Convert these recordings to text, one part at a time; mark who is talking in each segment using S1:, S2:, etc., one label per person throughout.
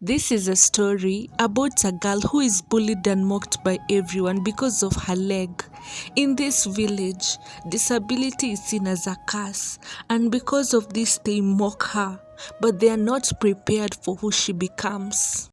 S1: This is a story about a girl who is bullied and mocked by everyone because of her leg. In this village, disability is seen as a curse, and because of this, they mock her, but they are not prepared for who she becomes.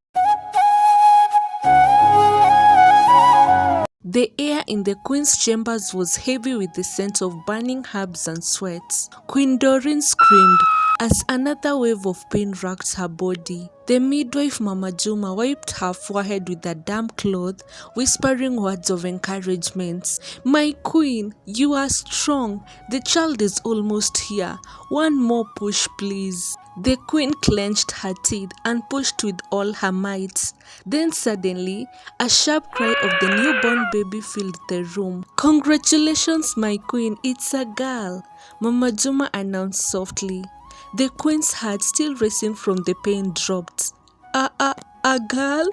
S1: The air in the queen's chambers was heavy with the scent of burning herbs and sweat. Queen Doreen screamed as another wave of pain racked her body. The midwife Mama Juma wiped her forehead with a damp cloth, whispering words of encouragement. "My queen, you are strong. The child is almost here. One more push, please." The queen clenched her teeth and pushed with all her might. Then suddenly, a sharp cry of the newborn baby filled the room. "Congratulations, my queen, it's a girl," Mama Juma announced softly. The queen's heart, still racing from the pain, dropped. A girl?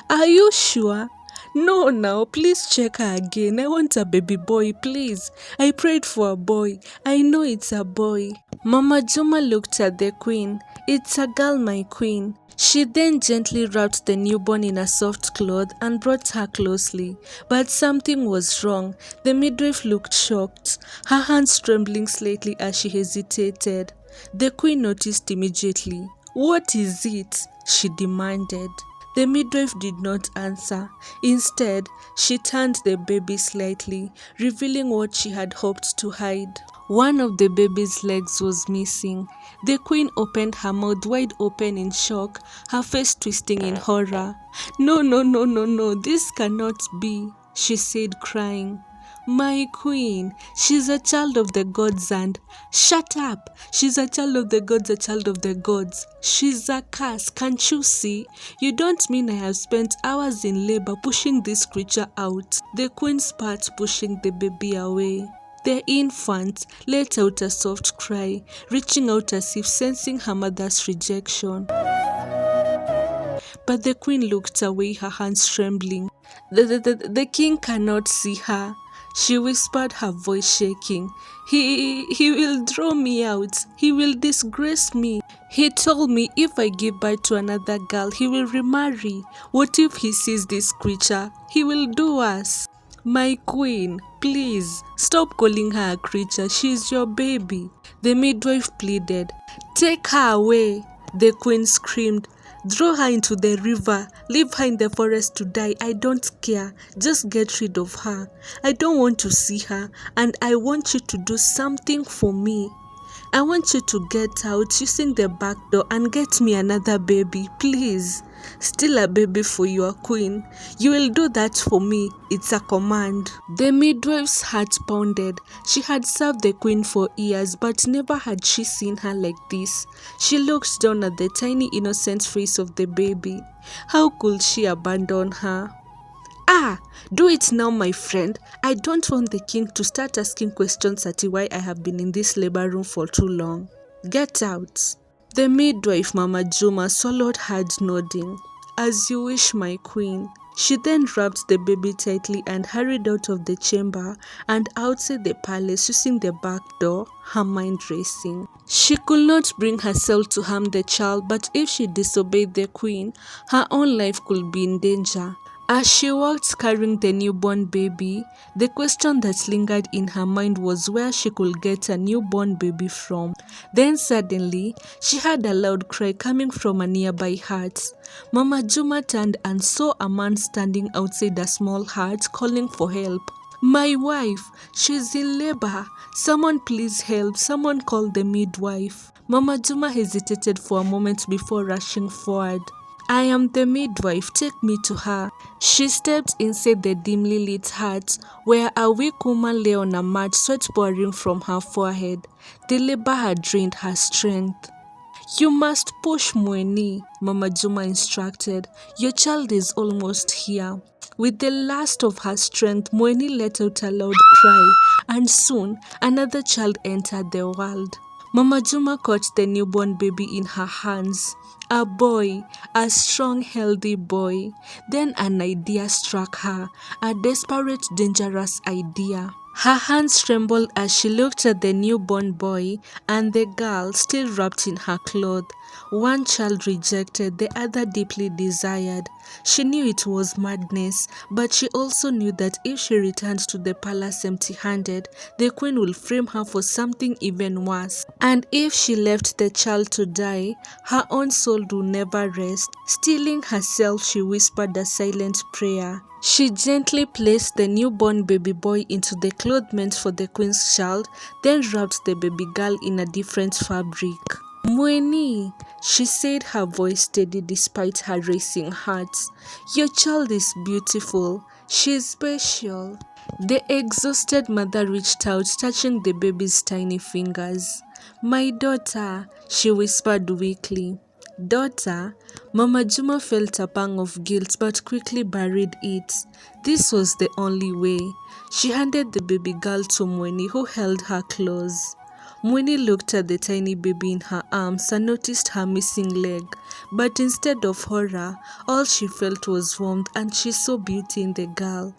S1: Are you sure?" "No, now, please check her again. I want a baby boy, please. I prayed for a boy. I know it's a boy." Mama Juma looked at the queen. "It's a girl, my queen." She then gently wrapped the newborn in a soft cloth and brought her closely. But something was wrong. The midwife looked shocked, her hands trembling slightly as she hesitated. The queen noticed immediately. "What is it?" she demanded. The midwife did not answer. Instead, she turned the baby slightly, revealing what she had hoped to hide. One of the baby's legs was missing. The queen opened her mouth wide open in shock, her face twisting in horror. No, this cannot be," she said, crying. "My queen, she's a child of the gods and—" "Shut up! She's a child of the gods, a child of the gods. She's a curse, can't you see? You don't mean I have spent hours in labor pushing this creature out." The queen spat, pushing the baby away. The infant let out a soft cry, reaching out as if sensing her mother's rejection. But the queen looked away, her hands trembling. The king cannot see her," she whispered, her voice shaking. He will throw me out. He will disgrace me. He told me if I give birth to another girl, he will remarry. What if he sees this creature? He will do worse." "My queen, please, stop calling her a creature. She is your baby," the midwife pleaded. "Take her away," the queen screamed. "Throw her into the river. Leave her in the forest to die. I don't care. Just get rid of her. I don't want to see her, and I want you to do something for me. I want you to get out using the back door and get me another baby, please. Still a baby for your queen. You will do that for me. It's a command." The midwife's heart pounded. She had served the queen for years, but never had she seen her like this. She looked down at the tiny innocent face of the baby. How could she abandon her? Do it now, my friend. I don't want the king to start asking questions at why I have been in this labor room for too long. Get out." The midwife Mama Juma swallowed hard, nodding. "As you wish, my queen." She then wrapped the baby tightly and hurried out of the chamber and outside the palace using the back door, her mind racing. She could not bring herself to harm the child, but if she disobeyed the queen, her own life could be in danger. As she walked carrying the newborn baby, the question that lingered in her mind was where she could get a newborn baby from. Then suddenly, she heard a loud cry coming from a nearby hut. Mama Juma turned and saw a man standing outside a small hut calling for help. "My wife, she's in labor. Someone please help. Someone call the midwife." Mama Juma hesitated for a moment before rushing forward. "I am the midwife, take me to her." She stepped inside the dimly lit hut, where a weak woman lay on a mat, sweat pouring from her forehead. The labor had drained her strength. "You must push, Mweni," Mama Juma instructed. "Your child is almost here." With the last of her strength, Mweni let out a loud cry, and soon another child entered the world. Mama Juma caught the newborn baby in her hands. A boy, a strong, healthy boy. Then an idea struck her, a desperate, dangerous idea. Her hands trembled as she looked at the newborn boy and the girl still wrapped in her cloth. One child rejected, the other deeply desired. She knew it was madness, but she also knew that if she returned to the palace empty-handed, the queen would frame her for something even worse. And if she left the child to die, her own soul would never rest. Steeling herself, she whispered a silent prayer. She gently placed the newborn baby boy into the cloth meant for the queen's child, then wrapped the baby girl in a different fabric. Mweni, she said, her voice steady despite her racing heart. Your child is beautiful. She is special. The exhausted mother reached out, touching the baby's tiny fingers. My daughter, she whispered weakly. Daughter? Mama Juma felt a pang of guilt but quickly buried it. This was the only way. She handed the baby girl to Mweni, who held her close. Mweni looked at the tiny baby in her arms and noticed her missing leg. But instead of horror, all she felt was warmth, and she saw beauty in the girl.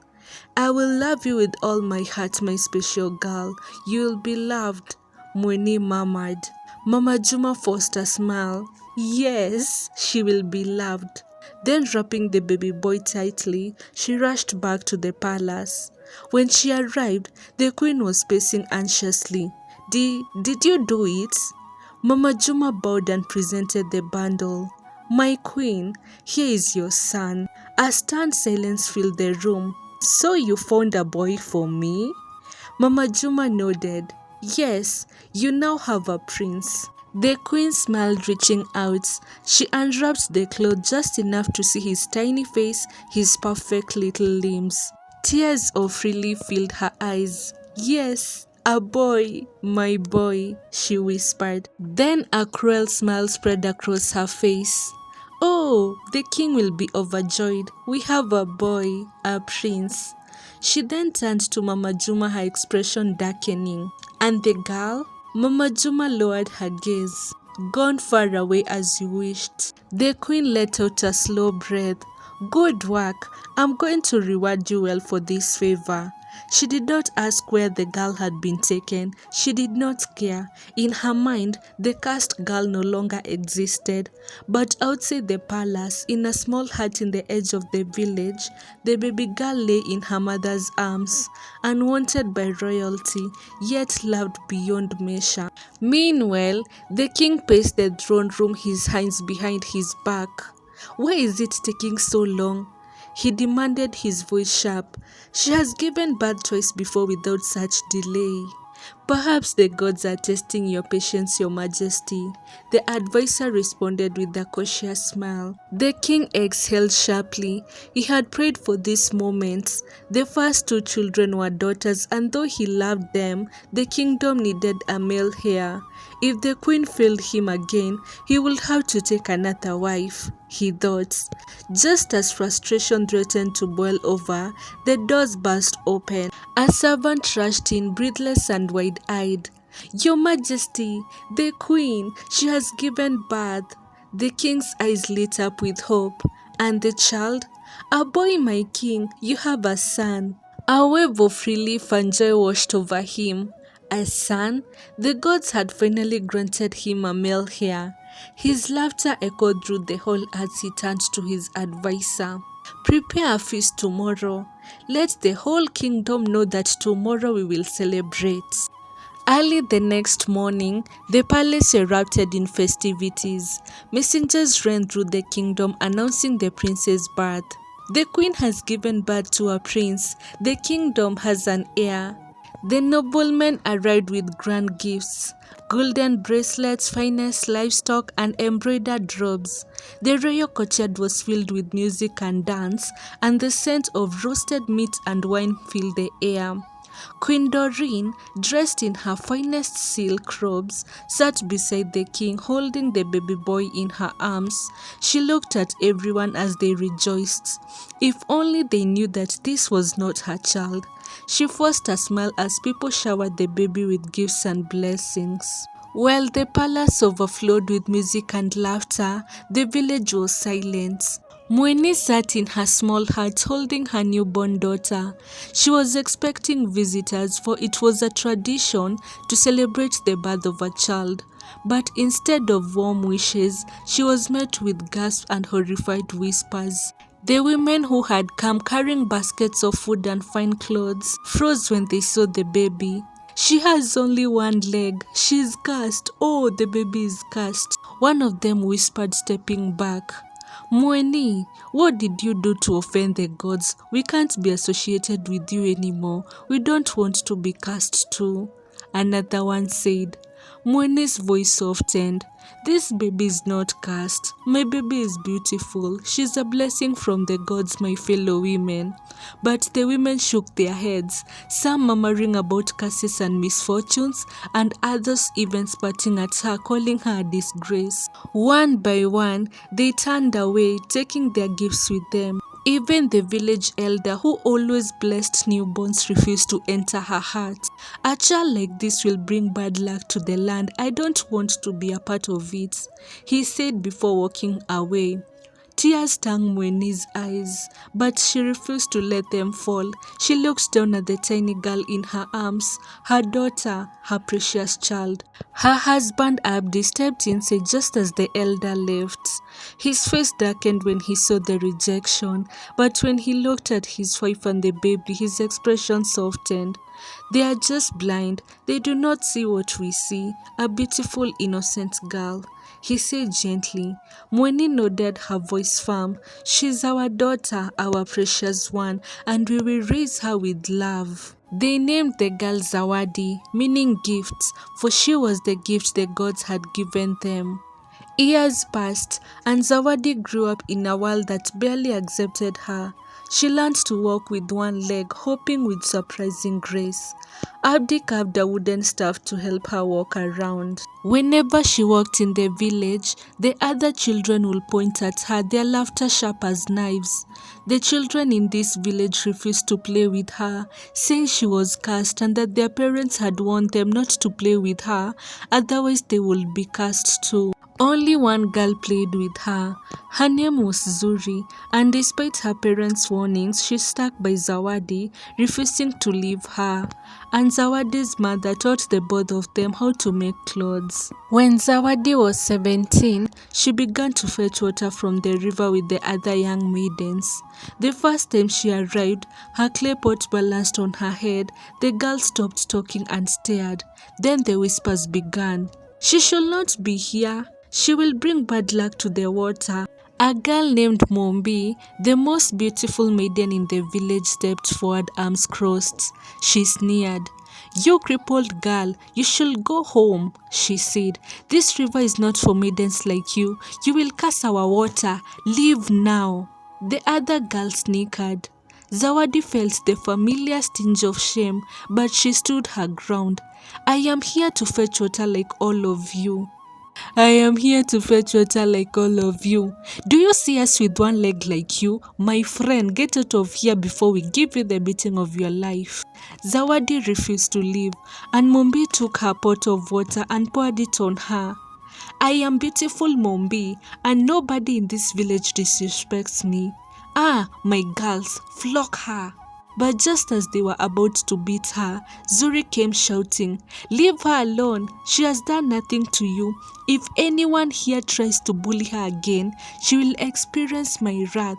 S1: I will love you with all my heart, my special girl. You will be loved, Mweni murmured. Mama Juma forced a smile. Yes, she will be loved. Then wrapping the baby boy tightly, she rushed back to the palace. When she arrived, the queen was pacing anxiously. Did you do it? Mama Juma bowed and presented the bundle. My queen, here is your son. A stunned silence filled the room. So you found a boy for me? Mama Juma nodded. Yes, you now have a prince. The queen smiled, reaching out. She unwrapped the cloth just enough to see his tiny face, his perfect little limbs. Tears of relief filled her eyes. Yes, a boy, my boy, she whispered. Then a cruel smile spread across her face. Oh, the king will be overjoyed. We have a boy, a prince. She then turned to Mama Juma, her expression darkening. And the girl? Mama Juma lowered her gaze. Gone far away as you wished. The queen let out a slow breath. Good work. I'm going to reward you well for this favor. She did not ask where the girl had been taken. She did not care. In her mind, the cursed girl no longer existed. But outside the palace, in a small hut in the edge of the village, the baby girl lay in her mother's arms, unwanted by royalty, yet loved beyond measure. Meanwhile, the king paced the throne room, his hands behind his back. Why is it taking so long? He demanded, his voice sharp. She has given birth twice before without such delay. Perhaps the gods are testing your patience, your majesty. The advisor responded with a cautious smile. The king exhaled sharply. He had prayed for this moment. The first two children were daughters, and though he loved them, the kingdom needed a male heir. If the queen failed him again, he would have to take another wife, he thought. Just as frustration threatened to boil over, the doors burst open. A servant rushed in, breathless and wide-eyed. Your Majesty, the queen, she has given birth. The king's eyes lit up with hope. And the child? A boy, my king, you have a son. A wave of relief and joy washed over him. A son? The gods had finally granted him a male heir. His laughter echoed through the hall as he turned to his advisor. Prepare a feast tomorrow. Let the whole kingdom know that tomorrow we will celebrate. Early the next morning, the palace erupted in festivities. Messengers ran through the kingdom announcing the prince's birth. The queen has given birth to a prince. The kingdom has an heir. The noblemen arrived with grand gifts, golden bracelets, finest livestock, and embroidered robes. The royal courtyard was filled with music and dance, and the scent of roasted meat and wine filled the air. Queen Doreen, dressed in her finest silk robes, sat beside the king, holding the baby boy in her arms. She looked at everyone as they rejoiced. If only they knew that this was not her child. She forced a smile as people showered the baby with gifts and blessings. While the palace overflowed with music and laughter, the village was silent. Mweni sat in her small hut holding her newborn daughter. She was expecting visitors, for it was a tradition to celebrate the birth of a child. But instead of warm wishes, she was met with gasps and horrified whispers. The women who had come carrying baskets of food and fine clothes froze when they saw the baby. She has only one leg. She's cursed. Oh, the baby is cursed. One of them whispered, stepping back. Mueni, what did you do to offend the gods? We can't be associated with you anymore. We don't want to be cursed too. Another one said. Mueni's voice softened. This baby is not cursed. My baby is beautiful. She's a blessing from the gods, my fellow women. But the women shook their heads, some murmuring about curses and misfortunes, and others even spitting at her, calling her a disgrace. One by one, they turned away, taking their gifts with them. Even the village elder, who always blessed newborns, refused to enter her heart. A child like this will bring bad luck to the land. I don't want to be a part of it, he said before walking away. Tears stung Mueni's eyes, but she refused to let them fall. She looked down at the tiny girl in her arms, her daughter, her precious child. Her husband Abdi stepped inside just as the elder left. His face darkened when he saw the rejection, but when he looked at his wife and the baby, his expression softened. They are just blind. They do not see what we see. A beautiful, innocent girl, he said gently. Mueni nodded, her voice firm. She's our daughter, our precious one, and we will raise her with love. They named the girl Zawadi, meaning gifts, for she was the gift the gods had given them. Years passed, and Zawadi grew up in a world that barely accepted her. She learned to walk with one leg, hopping with surprising grace. Abdi carved a wooden staff to help her walk around. Whenever she walked in the village, the other children would point at her, their laughter sharp as knives. The children in this village refused to play with her, saying she was cursed and that their parents had warned them not to play with her, otherwise they would be cursed too. Only one girl played with her. Her name was Zuri, and despite her parents' warnings, she stuck by Zawadi, refusing to leave her. And Zawadi's mother taught the both of them how to make clothes. When Zawadi was 17, she began to fetch water from the river with the other young maidens. The first time she arrived, her clay pot balanced on her head. The girl stopped talking and stared. Then the whispers began. She should not be here. She will bring bad luck to the water. A girl named Mombi, the most beautiful maiden in the village, stepped forward, arms crossed. She sneered. You crippled girl, you should go home, she said. This river is not for maidens like you. You will curse our water. Leave now. The other girl snickered. Zawadi felt the familiar sting of shame, but she stood her ground. I am here to fetch water like all of you. I am here to fetch water like all of you. Do you see us with one leg like you? My friend, get out of here before we give you the beating of your life. Zawadi refused to leave, and Mombi took her pot of water and poured it on her. I am beautiful Mombi, and nobody in this village disrespects me. Ah, my girls, flog her. But just as they were about to beat her, Zuri came shouting, Leave her alone. She has done nothing to you. If anyone here tries to bully her again, she will experience my wrath.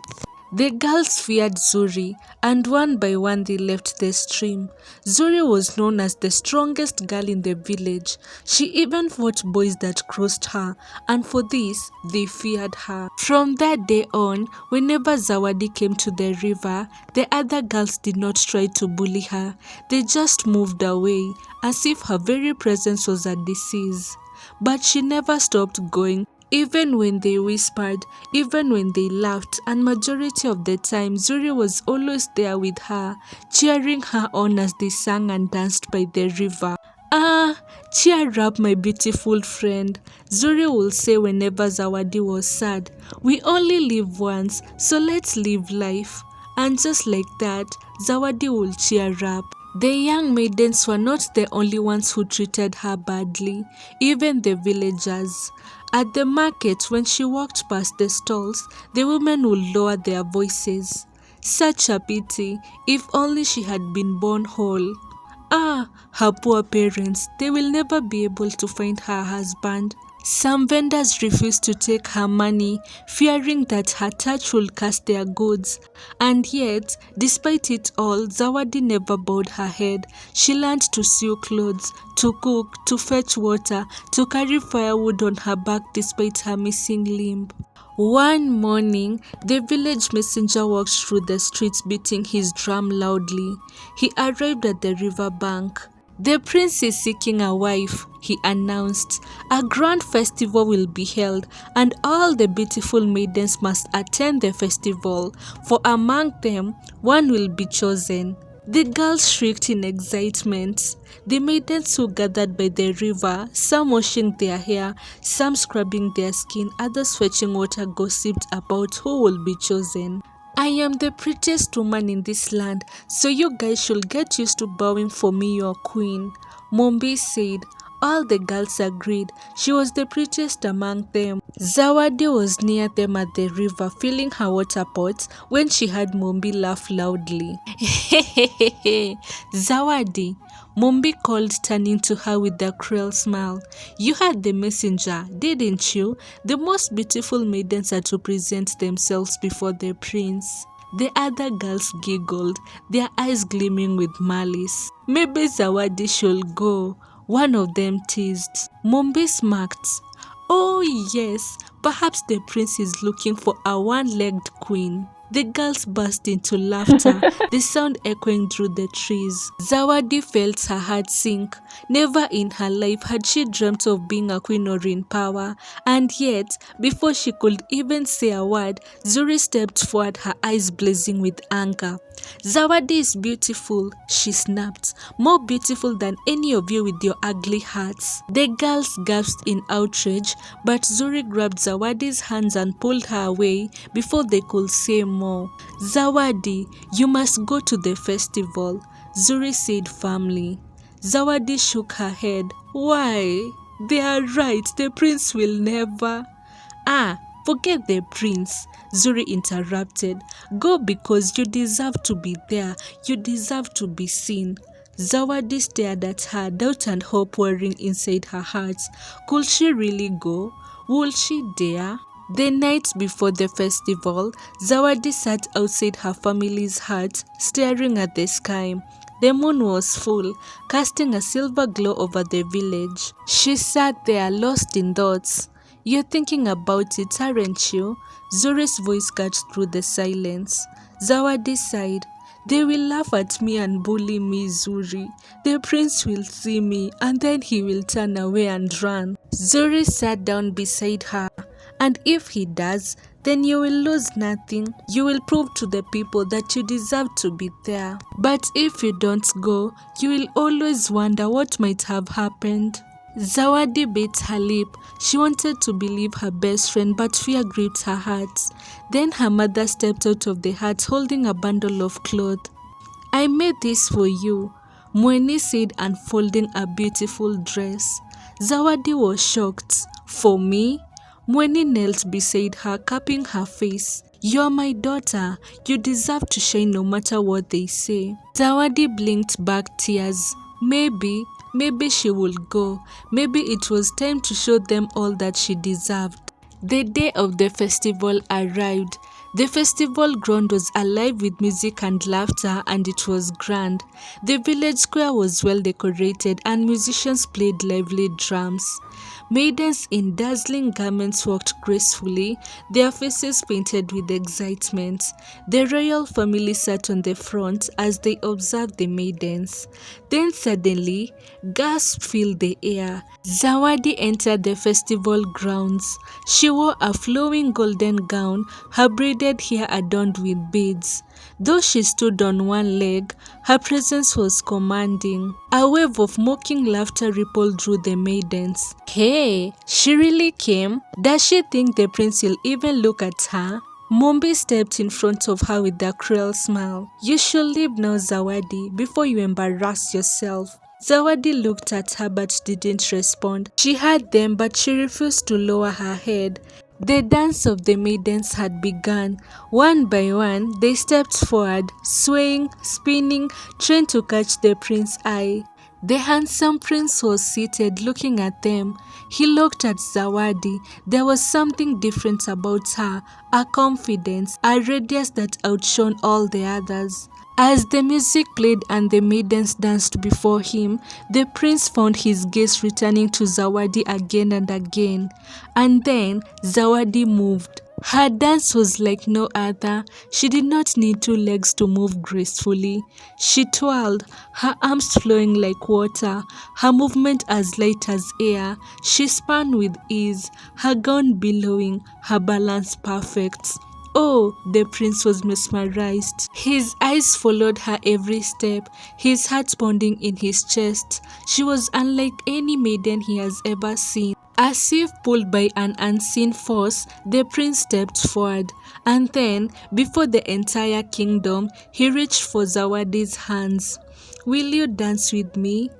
S1: The girls feared Zuri, and one by one they left the stream. Zuri was known as the strongest girl in the village. She even fought boys that crossed her, and for this, they feared her. From that day on, whenever Zawadi came to the river, the other girls did not try to bully her. They just moved away, as if her very presence was a disease. But she never stopped going. Even when they whispered, even when they laughed, and majority of the time Zuri was always there with her, cheering her on as they sang and danced by the river. Ah, cheer up my beautiful friend, Zuri would say whenever Zawadi was sad. We only live once, so let's live life. And just like that, Zawadi will cheer up. The young maidens were not the only ones who treated her badly, even the villagers. At the market, when she walked past the stalls, the women would lower their voices. Such a pity, if only she had been born whole. Ah, her poor parents, they will never be able to find her husband. Some vendors refused to take her money, fearing that her touch will curse their goods. And yet, despite it all, Zawadi never bowed her head. She learned to sew clothes, to cook, to fetch water, to carry firewood on her back despite her missing limb. One morning, the village messenger walked through the streets beating his drum loudly. He arrived at the river bank. The prince is seeking a wife, he announced. A grand festival will be held, and all the beautiful maidens must attend the festival, for among them, one will be chosen. The girls shrieked in excitement. The maidens who gathered by the river, some washing their hair, some scrubbing their skin, others fetching water, gossiped about who will be chosen. I am the prettiest woman in this land, so you guys should get used to bowing for me, your queen, Mombi said. All the girls agreed. She was the prettiest among them. Zawadi was near them at the river filling her water pots when she heard Mombi laugh loudly. Hehehehe, Zawadi, Mombi called, turning to her with a cruel smile. You heard the messenger, didn't you? The most beautiful maidens are to present themselves before the prince. The other girls giggled, their eyes gleaming with malice. Maybe Zawadi should go, one of them teased. Mombi smirked. Oh yes, perhaps the prince is looking for a one-legged queen. The girls burst into laughter, the sound echoing through the trees. Zawadi felt her heart sink. Never in her life had she dreamt of being a queen or in power. And yet, before she could even say a word, Zuri stepped forward, her eyes blazing with anger. Zawadi is beautiful, she snapped. More beautiful than any of you with your ugly hearts. The girls gasped in outrage, but Zuri grabbed Zawadi's hands and pulled her away before they could say more. Zawadi, you must go to the festival, Zuri said firmly. Zawadi shook her head. Why? They are right, the prince will never. Ah, forget the prince, Zuri interrupted. Go because you deserve to be there. You deserve to be seen. Zawadi stared at her, doubt and hope whirring inside her heart. Could she really go? Would she dare? The night before the festival, Zawadi sat outside her family's hut, staring at the sky. The moon was full, casting a silver glow over the village. She sat there, lost in thoughts. You're thinking about it, aren't you? Zuri's voice cut through the silence. Zawadi sighed. They will laugh at me and bully me, Zuri. The prince will see me and then he will turn away and run. Zuri sat down beside her. And if he does, then you will lose nothing. You will prove to the people that you deserve to be there. But if you don't go, you will always wonder what might have happened. Zawadi bit her lip. She wanted to believe her best friend, but fear gripped her heart. Then her mother stepped out of the hut holding a bundle of clothes. I made this for you, Mweni said, unfolding a beautiful dress. Zawadi was shocked. For me? Mweni knelt beside her, cupping her face. You're my daughter. You deserve to shine no matter what they say. Zawadi blinked back tears. Maybe she would go. Maybe it was time to show them all that she deserved. The day of the festival arrived. The festival ground was alive with music and laughter, and it was grand. The village square was well decorated and musicians played lively drums. Maidens in dazzling garments walked gracefully, their faces painted with excitement. The royal family sat on the front as they observed the maidens. Then suddenly, gasps filled the air. Zawadi entered the festival grounds. She wore a flowing golden gown, her braided hair adorned with beads. Though she stood on one leg, her presence was commanding. A wave of mocking laughter rippled through the maidens. Hey, she really came? Does she think the prince will even look at her? Mombi stepped in front of her with a cruel smile. You should leave now, Zawadi, before you embarrass yourself. Zawadi looked at her but didn't respond. She heard them but she refused to lower her head. The dance of the maidens had begun. One by one, they stepped forward, swaying, spinning, trying to catch the prince's eye. The handsome prince was seated looking at them. He looked at Zawadi. There was something different about her, a confidence, a radiance that outshone all the others. As the music played and the maidens danced before him, the prince found his gaze returning to Zawadi again and again. And then Zawadi moved. Her dance was like no other. She did not need two legs to move gracefully. She twirled, her arms flowing like water, her movement as light as air. She spun with ease, her gown billowing, her balance perfect. Oh, the prince was mesmerized. His eyes followed her every step, his heart pounding in his chest. She was unlike any maiden he has ever seen. As if pulled by an unseen force, the prince stepped forward, and then, before the entire kingdom, he reached for Zawadi's hands. "Will you dance with me?"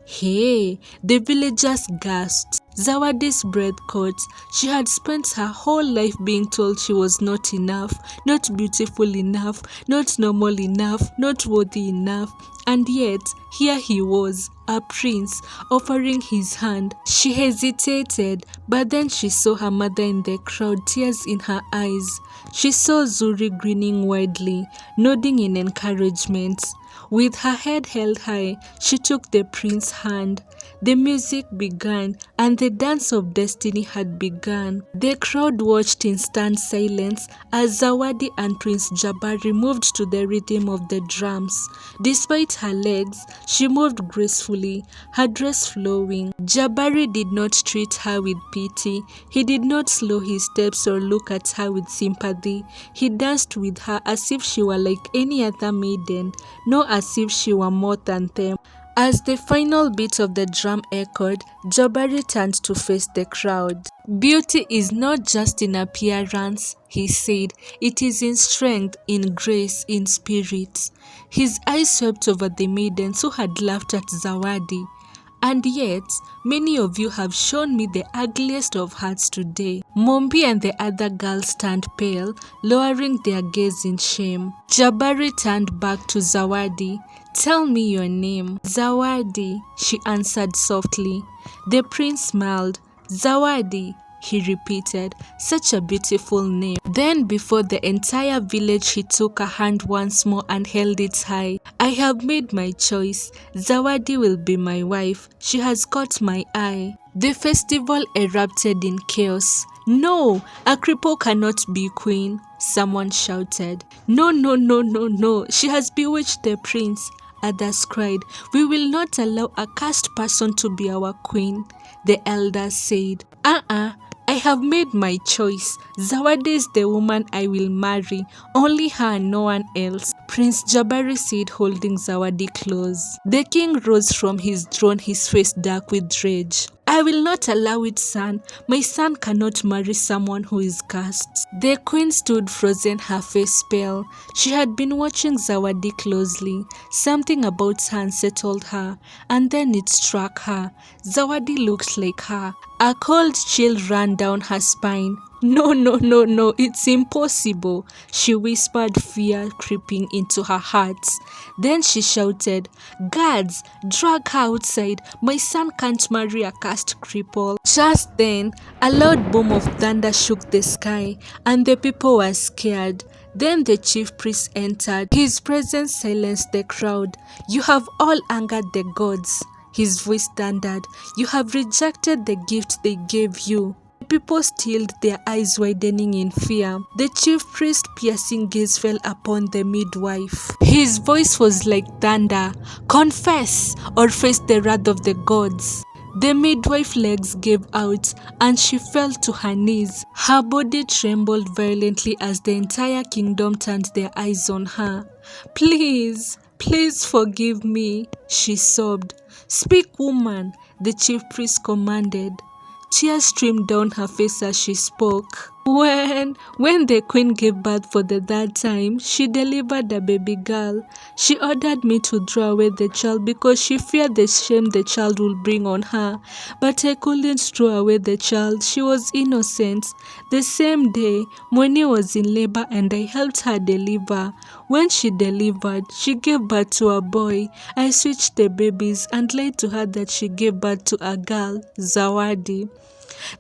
S1: Hey, the villagers gasped. Zawadi's breath caught. She had spent her whole life being told she was not enough, not beautiful enough, not normal enough, not worthy enough. And yet, here he was, a prince, offering his hand. She hesitated, but then she saw her mother in the crowd, tears in her eyes. She saw Zuri grinning widely, nodding in encouragement. With her head held high, she took the prince's hand. The music began, and the dance of destiny had begun. The crowd watched in stunned silence as Zawadi and Prince Jabari moved to the rhythm of the drums. Despite her legs, she moved gracefully, her dress flowing. Jabari did not treat her with pity. He did not slow his steps or look at her with sympathy. He danced with her as if she were like any other maiden, not as if she were more than them. As the final beat of the drum echoed, Jabari turned to face the crowd. "Beauty is not just in appearance," he said. "It is in strength, in grace, in spirit." His eyes swept over the maidens who had laughed at Zawadi. "And yet, many of you have shown me the ugliest of hearts today." Mombi and the other girls turned pale, lowering their gaze in shame. Jabari turned back to Zawadi. "Tell me your name." "Zawadi," she answered softly. The prince smiled. "Zawadi," he repeated, "such a beautiful name." Then before the entire village he took her hand once more and held it high. "I have made my choice. Zawadi will be my wife. She has caught my eye." The festival erupted in chaos. "No, a cripple cannot be queen," someone shouted. "No, no, no, no, no, she has bewitched the prince," others cried. "We will not allow a cursed person to be our queen," the elders said. I have made my choice. Zawadi is the woman I will marry, only her and no one else," Prince Jabari said, holding Zawadi close. The king rose from his throne, his face dark with rage. "I will not allow it, son. My son cannot marry someone who is cursed." The queen stood frozen, her face pale. She had been watching Zawadi closely. Something about her unsettled her, and then it struck her. Zawadi looked like her. A cold chill ran down her spine. "No, no, no, no, it's impossible," she whispered, fear creeping into her heart. Then she shouted, "Guards, drag her outside. My son can't marry a cursed cripple." Just then, a loud boom of thunder shook the sky, and the people were scared. Then the chief priest entered. His presence silenced the crowd. "You have all angered the gods," his voice thundered. "You have rejected the gift they gave you." The people stilled, their eyes widening in fear. The chief priest's piercing gaze fell upon the midwife. His voice was like thunder. "Confess, or face the wrath of the gods." The midwife's legs gave out, and she fell to her knees. Her body trembled violently as the entire kingdom turned their eyes on her. "Please, please forgive me," she sobbed. "Speak, woman," the chief priest commanded. Tears streamed down her face as she spoke. When the queen gave birth for the third time, she delivered a baby girl. She ordered me to throw away the child because she feared the shame the child would bring on her. But I couldn't throw away the child. She was innocent. The same day, Moni was in labor and I helped her deliver. When she delivered, she gave birth to a boy. I switched the babies and lied to her that she gave birth to a girl, Zawadi.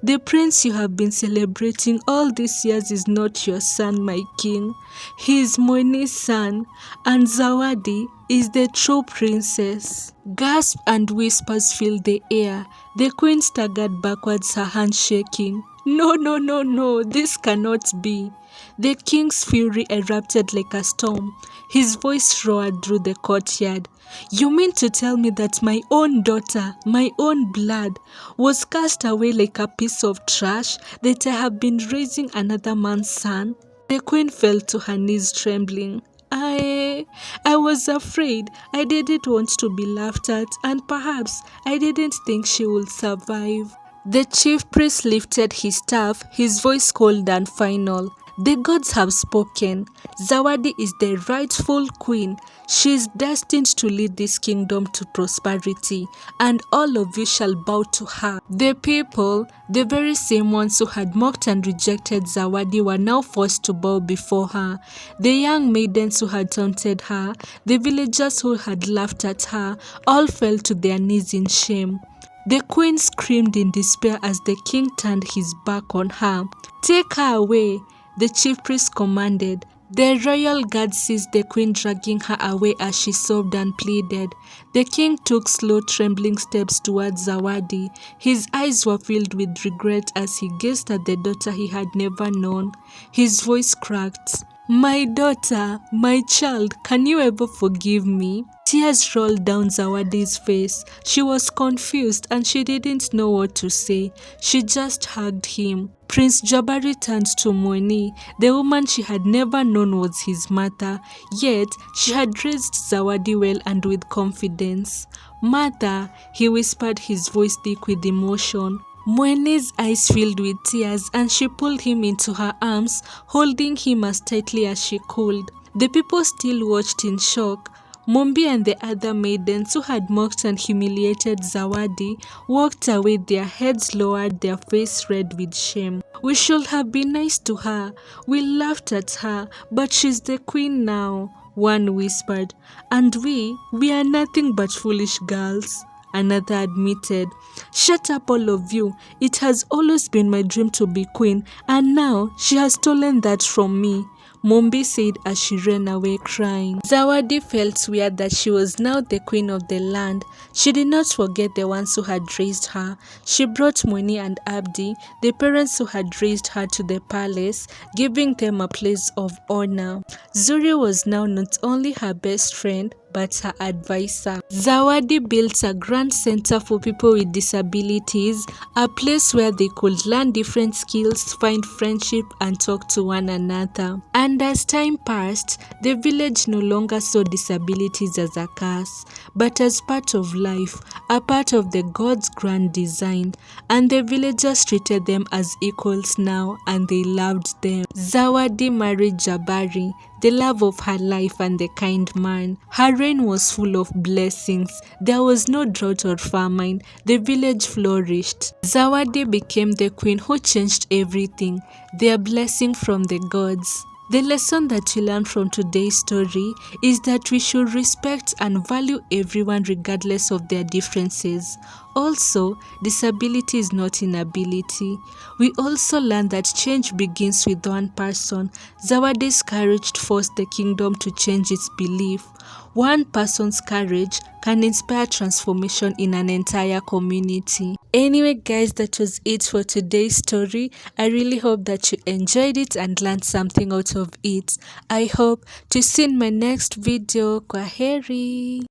S1: The prince you have been celebrating all these years is not your son, my king. He is Moini's son, and Zawadi is the true princess. Gasps and whispers filled the air. The queen staggered backwards, her hands shaking. No, no, no, no, this cannot be. The king's fury erupted like a storm. His voice roared through the courtyard. You mean to tell me that my own daughter, my own blood, was cast away like a piece of trash, that I have been raising another man's son? The queen fell to her knees trembling. I was afraid. I didn't want to be laughed at, and perhaps I didn't think she would survive. The chief priest lifted his staff, his voice cold and final. The gods have spoken. Zawadi is the rightful queen. She is destined to lead this kingdom to prosperity, and all of you shall bow to her. The people, the very same ones who had mocked and rejected Zawadi, were now forced to bow before her. The young maidens who had taunted her, the villagers who had laughed at her, all fell to their knees in shame. The queen screamed in despair as the king turned his back on her. Take her away, the chief priest commanded. The royal guard seized the queen, dragging her away as she sobbed and pleaded. The king took slow, trembling steps towards Zawadi. His eyes were filled with regret as he gazed at the daughter he had never known. His voice cracked. My daughter, my child, can you ever forgive me? Tears rolled down Zawadi's face. She was confused and she didn't know what to say. She just hugged him. Prince Jabari turned to Moni. The woman she had never known was his mother, yet she had raised Zawadi well and with confidence. Mother, he whispered, his voice thick with emotion. Moni's eyes filled with tears and she pulled him into her arms, holding him as tightly as she could. The people still watched in shock. Mombi and the other maidens who had mocked and humiliated Zawadi walked away, their heads lowered, their faces red with shame. We should have been nice to her. We laughed at her, but she's the queen now, one whispered. And we are nothing but foolish girls, another admitted. Shut up, all of you. It has always been my dream to be queen, and now she has stolen that from me, Mombi said as she ran away crying. Zawadi felt weird that she was now the queen of the land. She did not forget the ones who had raised her. She brought Moni and Abdi, the parents who had raised her, to the palace, giving them a place of honor. Zuri was now not only her best friend, but her advisor. Zawadi built a grand center for people with disabilities, a place where they could learn different skills, find friendship, and talk to one another. And as time passed, the village no longer saw disabilities as a curse, but as part of life, a part of the God's grand design. And the villagers treated them as equals now, and they loved them. Zawadi married Jabari, the love of her life and the kind man. Her reign was full of blessings. There was no drought or famine. The village flourished. Zawadi became the queen who changed everything, their blessing from the gods. The lesson that we learn from today's story is that we should respect and value everyone regardless of their differences. Also, disability is not inability. We also learn that change begins with one person. Zawadi's courage forced the kingdom to change its belief. One person's courage can inspire transformation in an entire community. Anyway guys, that was it for today's story. I really hope that you enjoyed it and learned something out of it. I hope to see you in my next video. Kwaheri.